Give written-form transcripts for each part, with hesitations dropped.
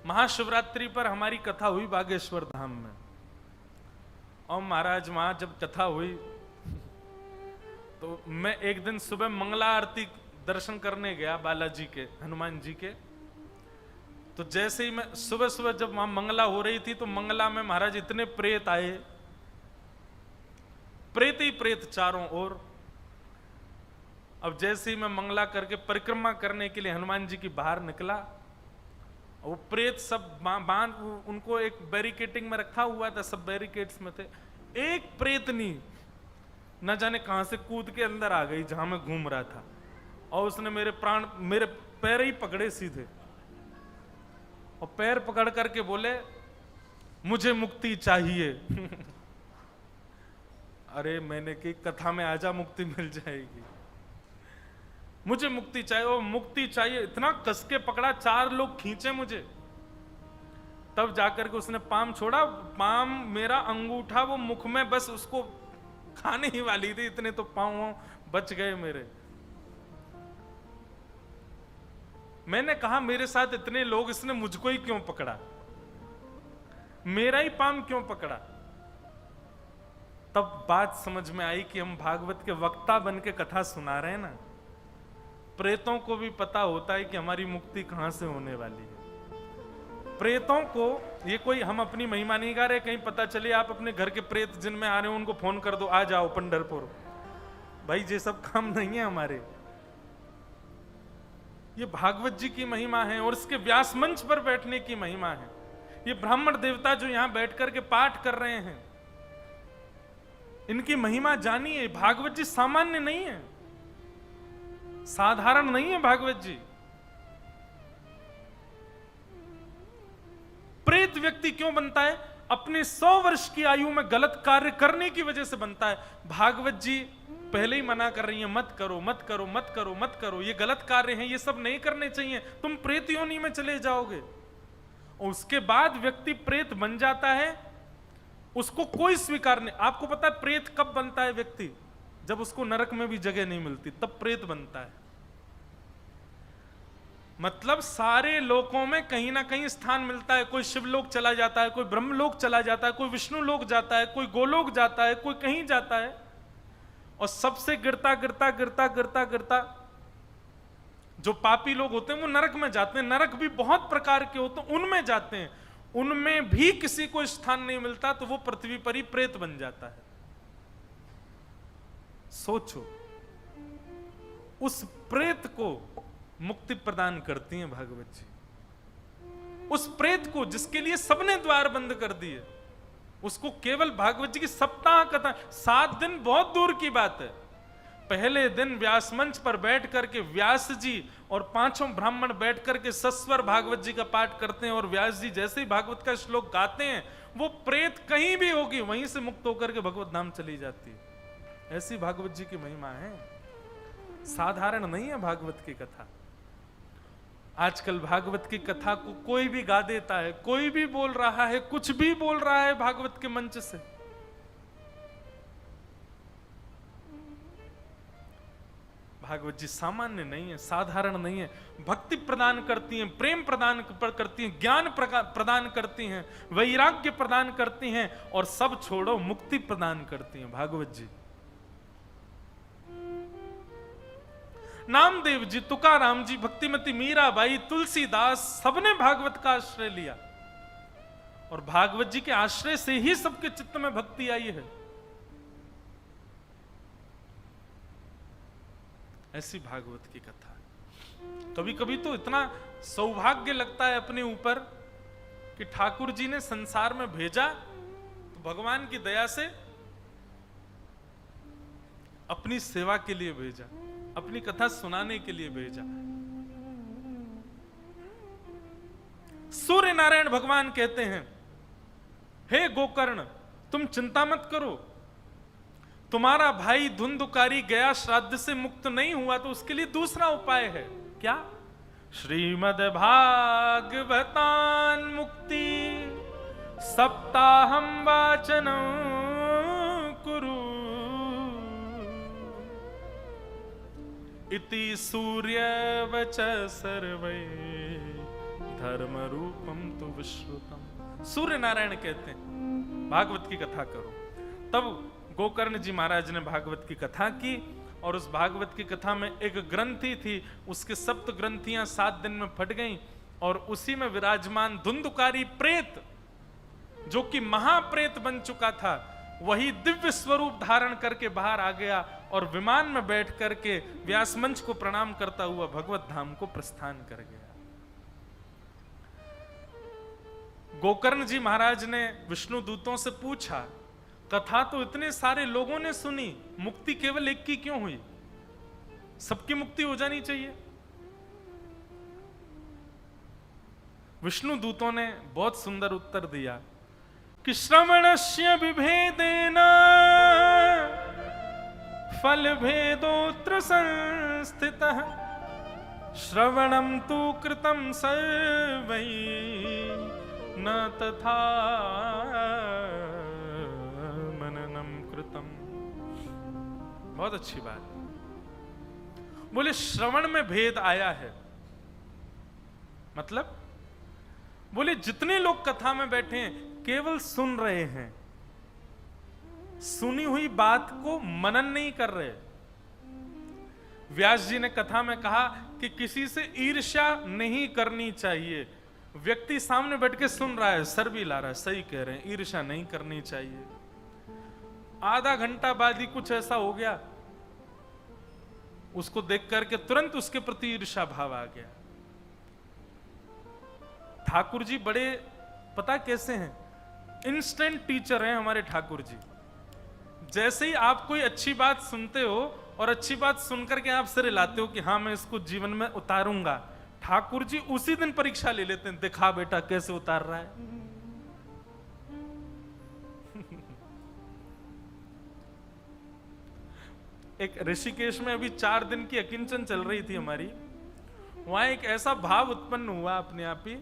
महाशिवरात्रि पर हमारी कथा हुई बागेश्वर धाम में, और महाराज वहां जब कथा हुई तो मैं एक दिन सुबह मंगला आरती दर्शन करने गया बालाजी के, हनुमान जी के। तो जैसे ही मैं सुबह सुबह जब वहां मंगला हो रही थी तो मंगला में महाराज इतने प्रेत आए, प्रेत ही प्रेत चारों ओर। अब जैसे ही मैं मंगला करके परिक्रमा करने के लिए हनुमान जी की बाहर निकला, वो प्रेत सब बांध, उनको एक बैरिकेटिंग में रखा हुआ था, सब बैरिकेड्स में थे। एक प्रेतनी न जाने कहां से कूद के अंदर आ गई जहां मैं घूम रहा था, और उसने मेरे पैर ही पकड़े सीधे, और पैर पकड़ करके बोले मुझे मुक्ति चाहिए। अरे मैंने की कथा में आजा, मुक्ति मिल जाएगी, मुझे मुक्ति चाहिए, वो मुक्ति चाहिए। इतना कस के पकड़ा, 4 लोग खींचे मुझे, तब जाकर के उसने पाम छोड़ा। पाम मेरा अंगूठा वो मुख में बस उसको खाने ही वाली थी, इतने तो पांव बच गए मेरे। मैंने कहा मेरे साथ इतने लोग, इसने मुझको ही क्यों पकड़ा, मेरा ही पाम क्यों पकड़ा। तब बात समझ में आई कि हम भागवत के वक्ता बन के कथा सुना रहे हैं ना। प्रेतों को भी पता होता है कि हमारी मुक्ति कहां से होने वाली है। प्रेतों को ये कोई हम अपनी महिमा नहीं गा रहे, कहीं पता चले आप अपने घर के प्रेत जिनमें आ रहे हो उनको फोन कर दो, आ जाओ पंढरपुर। भाई ये सब काम नहीं है हमारे। ये भागवत जी की महिमा है और इसके व्यास मंच पर बैठने की महिमा है। ये ब्राह्मण देवता जो यहां बैठ करके पाठ कर रहे हैं, इनकी महिमा जानिए। भागवत जी सामान्य नहीं है, साधारण नहीं है भागवत जी। प्रेत व्यक्ति क्यों बनता है? अपने 100 वर्ष की आयु में गलत कार्य करने की वजह से बनता है। भागवत जी पहले ही मना कर रही है, मत करो मत करो मत करो मत करो, ये गलत कार्य हैं, ये सब नहीं करने चाहिए, तुम प्रेत योनि में चले जाओगे। और उसके बाद व्यक्ति प्रेत बन जाता है, उसको कोई स्वीकार नहीं। आपको पता है प्रेत कब बनता है व्यक्ति? जब उसको नरक में भी जगह नहीं मिलती, तब प्रेत बनता है। मतलब सारे लोकों में कहीं ना कहीं स्थान मिलता है। कोई शिवलोक चला जाता है, कोई ब्रह्मलोक चला जाता है, कोई विष्णु लोक जाता है, कोई गोलोक जाता है, कोई कहीं जाता है। और सबसे गिरता गिरता गिरता गिरता गिरता जो पापी लोग होते हैं वो नरक में जाते हैं। नरक भी बहुत प्रकार के होते हैं, उनमें जाते हैं। उनमें भी किसी को स्थान नहीं मिलता तो वो पृथ्वी पर ही प्रेत बन जाता है। सोचो, उस प्रेत को मुक्ति प्रदान करती हैं भागवत जी। उस प्रेत को जिसके लिए सबने द्वार बंद कर दिए, उसको केवल भागवत जी की सप्ताह कथा, 7 दिन बहुत दूर की बात है। पहले दिन व्यास मंच पर बैठ करके व्यास जी और 5 ब्राह्मण बैठ करके सस्वर भागवत जी का पाठ करते हैं, और व्यास जी जैसे ही भागवत का श्लोक गाते हैं, वो प्रेत कहीं भी होगी वहीं से मुक्त होकर के भगवत धाम चली जाती है। ऐसी भागवत जी की महिमा है, साधारण नहीं है भागवत की कथा। आजकल भागवत की कथा को कोई भी गा देता है, कोई भी बोल रहा है, कुछ भी बोल रहा है भागवत के मंच से। भागवत जी सामान्य नहीं है, साधारण नहीं है। भक्ति प्रदान करती हैं, प्रेम प्रदान करती हैं, ज्ञान प्रदान करती हैं, वैराग्य प्रदान करती हैं, और सब छोड़ो मुक्ति प्रदान करती हैं भागवत जी। नामदेव जी, तुकाराम जी, भक्तिमती मीराबाई, तुलसीदास, सबने भागवत का आश्रय लिया, और भागवत जी के आश्रय से ही सबके चित्त में भक्ति आई है। ऐसी भागवत की कथा। कभी कभी तो इतना सौभाग्य लगता है अपने ऊपर कि ठाकुर जी ने संसार में भेजा तो भगवान की दया से अपनी सेवा के लिए भेजा, अपनी कथा सुनाने के लिए भेजा। सूर्य नारायण भगवान कहते हैं, हे गोकर्ण, तुम चिंता मत करो, तुम्हारा भाई धुंधुकारी गया श्राद्ध से मुक्त नहीं हुआ तो उसके लिए दूसरा उपाय है। क्या? श्रीमद् भागवतान मुक्ति सप्ताहम वाचनं कुरु इति सूर्यवच सर्वै धर्म रूपम तो विश्रुतम। सूर्य नारायण कहते हैं भागवत की कथा करो। तब गोकर्ण जी महाराज ने भागवत की कथा की, और उस भागवत की कथा में एक ग्रंथि थी, उसके सप्त ग्रंथियां 7 दिन में फट गईं, और उसी में विराजमान धुंधुकारी प्रेत, जो कि महाप्रेत बन चुका था, वही दिव्य स्वरूप धारण करके बाहर आ गया और विमान में बैठ करके व्यास मंच को प्रणाम करता हुआ भगवत धाम को प्रस्थान कर गया। गोकर्ण जी महाराज ने विष्णु दूतों से पूछा, कथा तो इतने सारे लोगों ने सुनी, मुक्ति केवल एक की क्यों हुई? सबकी मुक्ति हो जानी चाहिए। विष्णु दूतों ने बहुत सुंदर उत्तर दिया कि श्रवणस्य विभेदेन फल भेदोत्र संस्थितः, श्रवणं तु कृतं सर्वैः न तथा मननम कृतम। बहुत अच्छी बात। बोले श्रवण में भेद आया है, मतलब बोले जितने लोग कथा में बैठे हैं केवल सुन रहे हैं, सुनी हुई बात को मनन नहीं कर रहे। व्यास जी ने कथा में कहा कि किसी से ईर्ष्या नहीं करनी चाहिए। व्यक्ति सामने बैठ के सुन रहा है, सर भी ला रहा है, सही कह रहे हैं, ईर्ष्या नहीं करनी चाहिए। आधा घंटा बाद ही कुछ ऐसा हो गया, उसको देख करके तुरंत उसके प्रति ईर्ष्या भाव आ गया। ठाकुर जी बड़े पता कैसे हैं, इंस्टेंट टीचर हैं हमारे ठाकुर जी। जैसे ही आप कोई अच्छी बात सुनते हो और अच्छी बात सुनकर के आप सिर हिलाते हो कि हाँ मैं इसको जीवन में उतारूंगा, ठाकुर जी उसी दिन परीक्षा ले लेते हैं, दिखा बेटा कैसे उतार रहा है। एक ऋषिकेश में अभी 4 दिन की अकिंचन चल रही थी हमारी, वहां एक ऐसा भाव उत्पन्न हुआ अपने आप ही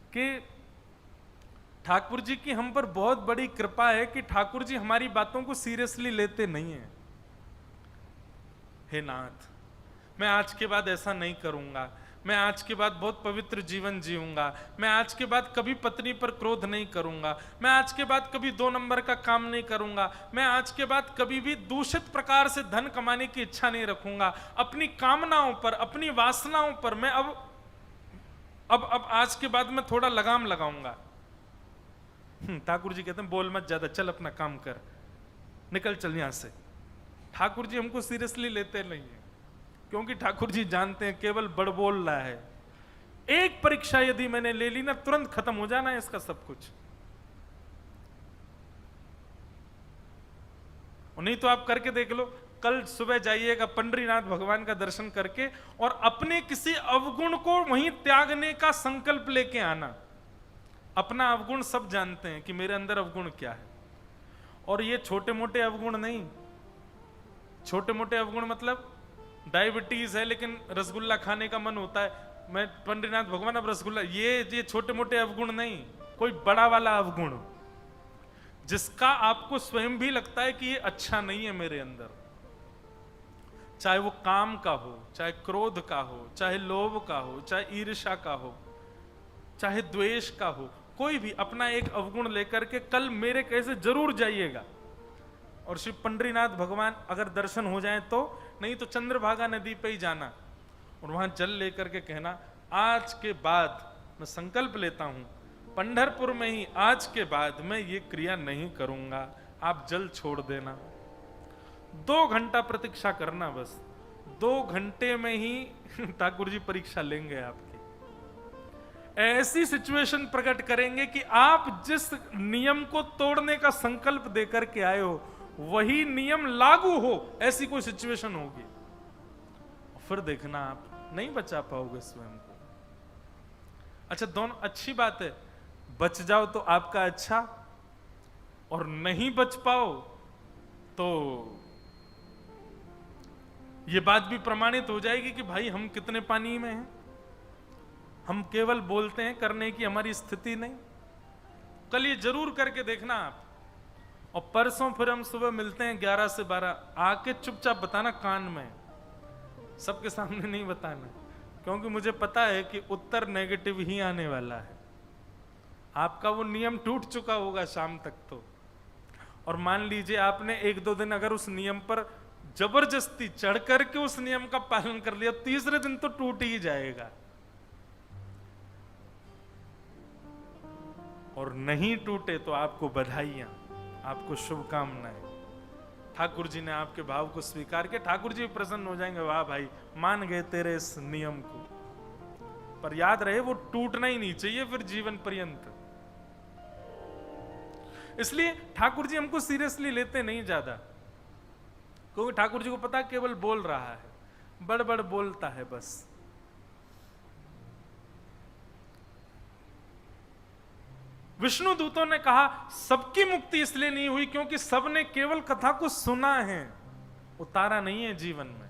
कि ठाकुर जी की हम पर बहुत बड़ी कृपा है कि ठाकुर जी हमारी बातों को सीरियसली लेते नहीं है। हे नाथ, मैं आज के बाद ऐसा नहीं करूंगा, मैं आज के बाद बहुत पवित्र जीवन जीऊंगा, मैं आज के बाद कभी पत्नी पर क्रोध नहीं करूंगा, मैं आज के बाद कभी 2 नंबर का काम नहीं करूंगा, मैं आज के बाद कभी भी दूषित प्रकार से धन कमाने की इच्छा नहीं रखूंगा, अपनी कामनाओं पर, अपनी वासनाओं पर मैं अब आज के बाद मैं थोड़ा लगाम लगाऊंगा। ठाकुर जी कहते हैं बोल मत ज्यादा, चल अपना काम कर, निकल चल यहां से। ठाकुर जी हमको सीरियसली लेते नहीं है, क्योंकि ठाकुर जी जानते हैं केवल बड़ बोल रहा है। एक परीक्षा यदि मैंने ले ली ना, तुरंत खत्म हो जाना है इसका सब कुछ। और नहीं तो आप करके देख लो, कल सुबह जाइएगा पंडरीनाथ भगवान का दर्शन करके और अपने किसी अवगुण को वहीं त्यागने का संकल्प लेके आना। अपना अवगुण सब जानते हैं कि मेरे अंदर अवगुण क्या है, और ये छोटे मोटे अवगुण नहीं। छोटे मोटे अवगुण मतलब डायबिटीज है लेकिन रसगुल्ला खाने का मन होता है, मैं पंडरीनाथ भगवान अब रसगुल्ला, ये छोटे मोटे अवगुण नहीं, कोई बड़ा वाला अवगुण जिसका आपको स्वयं भी लगता है कि ये अच्छा नहीं है मेरे अंदर। चाहे वो काम का हो, चाहे क्रोध का हो, चाहे लोभ का हो, चाहे ईर्ष्या का हो, चाहे द्वेष का हो, कोई भी अपना एक अवगुण लेकर के कल मेरे कैसे जरूर जाइएगा। और श्री पंडरीनाथ भगवान अगर दर्शन हो जाए तो, नहीं तो चंद्रभागा नदी पे ही जाना और वहां जल लेकर के कहना, आज के बाद मैं संकल्प लेता हूं पंढरपुर में ही आज के बाद मैं ये क्रिया नहीं करूंगा, आप जल छोड़ देना। 2 घंटा प्रतीक्षा करना, बस 2 घंटे में ही ठाकुर जी परीक्षा लेंगे आपकी। ऐसी सिचुएशन प्रकट करेंगे कि आप जिस नियम को तोड़ने का संकल्प देकर के आए हो वही नियम लागू हो, ऐसी कोई सिचुएशन होगी। फिर देखना आप नहीं बचा पाओगे स्वयं को। अच्छा, दोनों अच्छी बात है, बच जाओ तो आपका अच्छा, और नहीं बच पाओ तो यह बात भी प्रमाणित हो जाएगी कि भाई हम कितने पानी में हैं। हम केवल बोलते हैं, करने की हमारी स्थिति नहीं। कल ये जरूर करके देखना आप। और परसों फिर हम सुबह मिलते हैं 11 से 12, आके चुपचाप बताना कान में, सबके सामने नहीं बताना, क्योंकि मुझे पता है कि उत्तर नेगेटिव ही आने वाला है। आपका वो नियम टूट चुका होगा शाम तक तो, और मान लीजिए आपने 1-2 दिन अगर उस नियम पर जबरदस्ती चढ़ करके उस नियम का पालन कर लिया, तीसरे दिन तो टूट ही जाएगा। और नहीं टूटे तो आपको बधाइयां, आपको शुभकामनाएं। ठाकुर जी ने आपके भाव को स्वीकार किया, ठाकुर जी प्रसन्न हो जाएंगे, वाह भाई मान गए तेरे इस नियम को। पर याद रहे वो टूटना ही नहीं चाहिए फिर जीवन पर्यंत। इसलिए ठाकुर जी हमको सीरियसली लेते नहीं ज्यादा, क्योंकि ठाकुर जी को पता केवल बोल रहा है, बड़ बड़ बोलता है बस। विष्णु दूतों ने कहा सबकी मुक्ति इसलिए नहीं हुई क्योंकि सबने केवल कथा को सुना है, उतारा नहीं है जीवन में।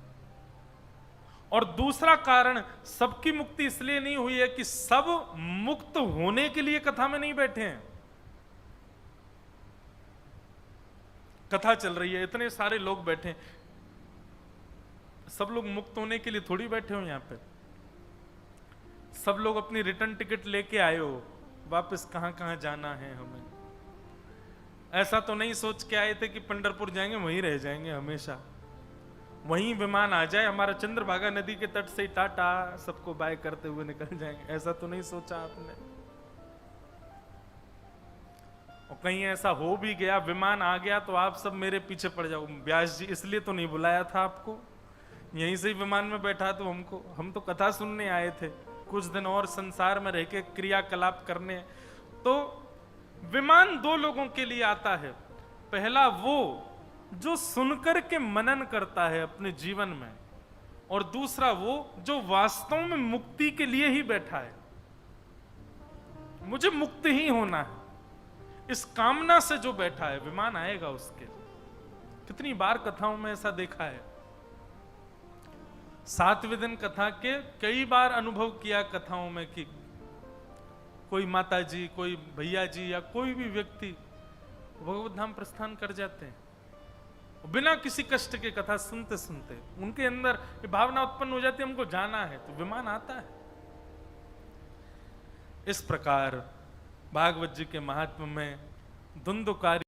और दूसरा कारण सबकी मुक्ति इसलिए नहीं हुई है कि सब मुक्त होने के लिए कथा में नहीं बैठे हैं। कथा चल रही है, इतने सारे लोग बैठे, सब लोग मुक्त होने के लिए थोड़ी बैठे हो यहां पे। सब लोग अपनी रिटर्न टिकट लेके आए हो, वापस कहां कहां जाना है हमें। ऐसा तो नहीं सोच के आए थे कि पंढरपुर जाएंगे वहीं रह जाएंगे हमेशा, वहीं विमान आ जाए हमारा, चंद्रभागा नदी के तट से टाटा सबको बाय करते हुए निकल जाएंगे। ऐसा तो नहीं सोचा आपने। और कहीं ऐसा हो भी गया, विमान आ गया, तो आप सब मेरे पीछे पड़ जाओ, व्यास जी इसलिए तो नहीं बुलाया था आपको, यहीं से ही विमान में बैठा तो हमको, हम तो कथा सुनने आए थे, कुछ दिन और संसार में रह के क्रियाकलाप करने। तो विमान 2 लोगों के लिए आता है। पहला वो जो सुनकर के मनन करता है अपने जीवन में, और दूसरा वो जो वास्तव में मुक्ति के लिए ही बैठा है, मुझे मुक्त ही होना है, इस कामना से जो बैठा है, विमान आएगा उसके। कितनी बार कथाओं में ऐसा देखा है। 7वें दिन कथा के कई बार अनुभव किया कथाओं में कि कोई माता जी, कोई भैया जी या कोई भी व्यक्ति भगवत धाम प्रस्थान कर जाते हैं बिना किसी कष्ट के। कथा सुनते सुनते उनके अंदर ये भावना उत्पन्न हो जाती है हमको जाना है, तो विमान आता है। इस प्रकार भागवत जी के महात्म्य में धुंधुकारी